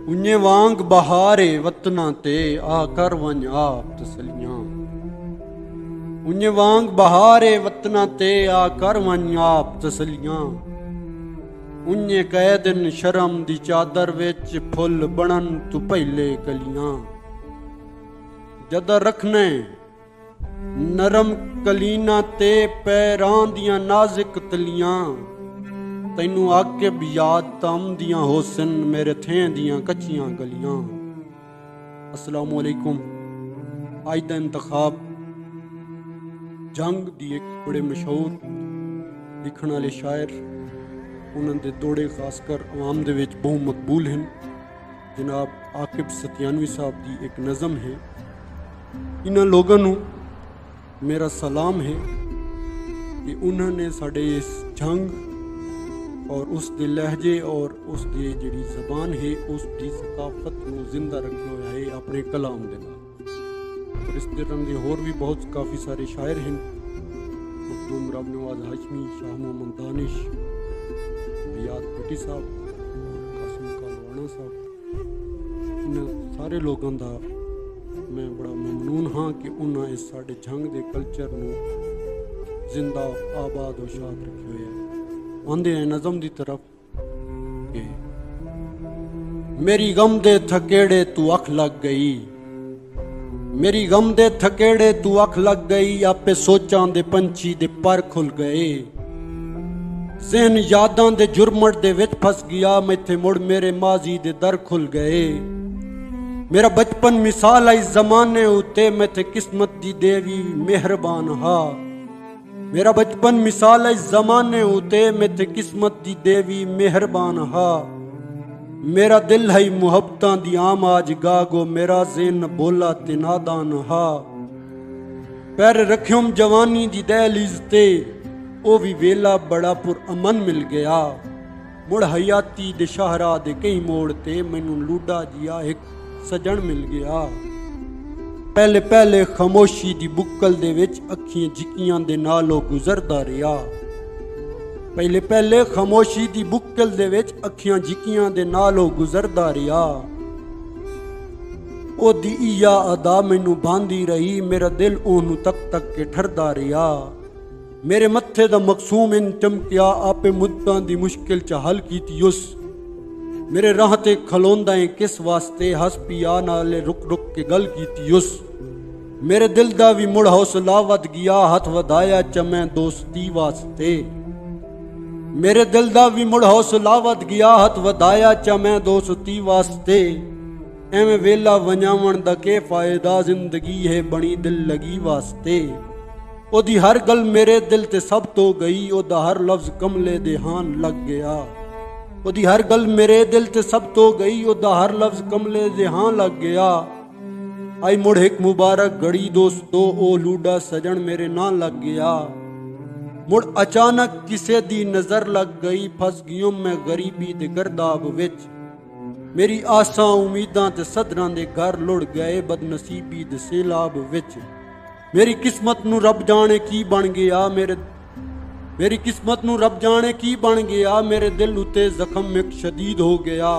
उन्ने वांग बहारे वतना ते आ कर वंज आप तसलियां। उन्ने वांग बहारे वतना ते आ कर वंज आप तसलियां। उन्ने कह दिन शर्म दी चादर विच फुल बनन तू पहले कलियां। जद रखने नरम कलीना ते पैरां दियां नाजुक तलियां। तैनू आके भी याद तम दियां होसन मेरे थे दियां कच्चियां गलियां। अस्सलामु अलैकुम। अज दा इंतखाब जंग दी एक बड़े मशहूर लिखण वाले शायर उन्हां दे दोड़े खासकर आवाम दे विच बहु मकबूल हैं। जनाब आकिब सत्यानवी साहब दी एक नज़म है। इन्हां लोगों नू मेरा सलाम है कि उन्होंने साडे इस जंग और उस दे लहजे और उस दी जिहड़ी ज़बान है उस दी सकाफत नू जिंदा रखा हुआ है अपने कलाम दे नाल। और इस तरह के होर भी बहुत काफ़ी सारे शायर हैं। मखदूम रब नवाज हाशमी, शाह मोहम्मद दानिश, रियाद भट्टी साहब, कासिम कालवाना साहब, इन सारे लोगों का मैं बड़ा ममनून हाँ कि उन्हें इस साडे जंग के कल्चर नू जिंदा आबाद और शाद रखे हुए है। आंदे हैं नज़म दी तरफ कि मेरी गम दे थकेड़े तू अख लग गई। मेरी गम दे थकेड़े तू अख लग गई। आपे सोचां दे पंछी दे पर खुल गए। ज़हन यादां दे जुरमट दे विच फस गया। मैथे मुड़ मेरे माजी दे दर खुल गए। मेरा बचपन मिसाल आई जमाने उते मैथे किस्मत दी देवी मेहरबान हा। मेरा बचपन मिसाल इस जमाने उते मैथे किस्मत दी देवी मेहरबान हा। मेरा दिल है मुहब्बतां दी आम आज गागो मेरा ज़ेन बोला ते नादान हा। पैर रख्युम जवानी दी दहलीज ते ओ भी वेला बड़ा पुर अमन मिल गया। मुड़ हयाती दे शाहरा दे कई मोड़ ते मैनू लूडा जिया एक सजन मिल गया। पहले पहले खामोशी दी बुक्कल दे विच अखियां जिकियां दे नालों गुजरदा रिया। पहले पहले खामोशी दी बुक्कल दे विच अखियां जिकियां दे नालों गुजरदा रिया। ओदी इया अदा मैनू बांधी रही। मेरा दिल ओनू तक तक के ठरदा रिया। मेरे मत्थे दा मकसूम इन चमकिया। आपे मुद्दां दी मुश्किल च हल कीती उस। मेरे राह ते खलोंदा किस वास्ते हस पिया नाले रुक रुक के गल कीती उस। मेरे दिल दा भी मुड़ हौसला वध गया। हथ वधाया चमै दोस्ती वास्ते। मेरे दिल दा भी मुड़ हौसला वध गया। हथ वधाया चमै दोस्ती वास्ते। एवें वेला वंजावण दा के फायदा जिंदगी है बनी दिल लगी वास्ते। ओदी हर गल मेरे दिल ते सब तो गई। ओदा हर लफ्ज कमले दे हान लग गया। ओदी हर गल मेरे दिल ते सब तो गई। ओदा हर लफ्ज कमले दे हां लग गया। आई मुड़ एक मुबारक घड़ी दोस्तों ओ लूडा सजन मेरे ना लग गया। मुड़ अचानक किसे दी नजर लग गई। फस गियों मैं गरीबी दे गर्दाब विच। मेरी आसां उम्मीदां ते सदरां दे घर लुड़ गए बदनसीबी दे सैलाब विच। मेरी किस्मत नू रब जाने की बन गया। मेरी किस्मत नू रब जाने की बन गया। मेरे दिल उते जख्म एक शदीद हो गया।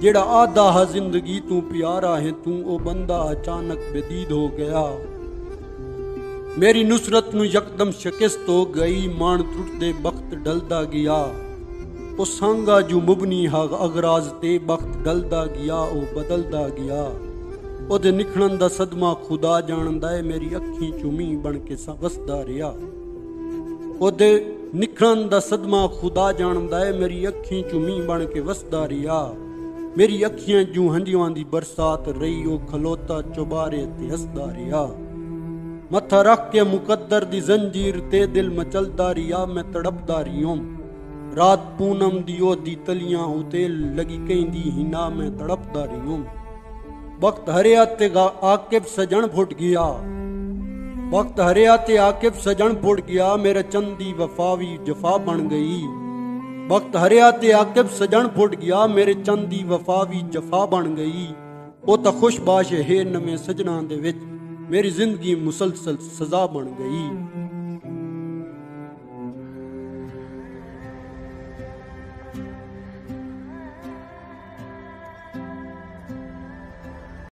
जेड़ा आधा हा जिंदगी तू प्यारा है तू ओ बंदा अचानक बेदीद हो गया। मेरी नुसरत नू यकदम शिकस्त हो गई। मान टुटदे वक्त डलदा गया। ओ सांगा जो मुबनी हा अगराज ते वक्त डलदा गया ओ बदलदा गया। ओदे निखड़न दा सदमा खुदा जानदा है। मेरी अखीं चुमी बन के वसदा रिया। ओदे निखड़न दा सदमा खुदा जानदा है। मेरी अखीं चुमी बन के वसदा रिया। मेरी अखियां जू हंजियां दी बरसात रही। ओ खलोता चुबारे ते हसदा रिया। मथा रख के मुकद्दर दी जंजीर ते दिल मचलदा रिया। मैं तड़पदा रियों रात पूनम दी ओदी तलियां उते लगी कहंदी हिना। मैं तड़पदा रियों वक्त हरिया ते आकिब सजन फुट गया। वक्त हरिया ते आकिब सजन फुट गया। मेरे चंदी वफावी जफा बन गई। वक्त हरिया ते आकिब सजन फुट गया। मेरे चंदी वफावी जफा बन गई। ओ तां खुशबाश है नवें सजना दे विच। मेरी जिंदगी मुसलसल सजा बन गई।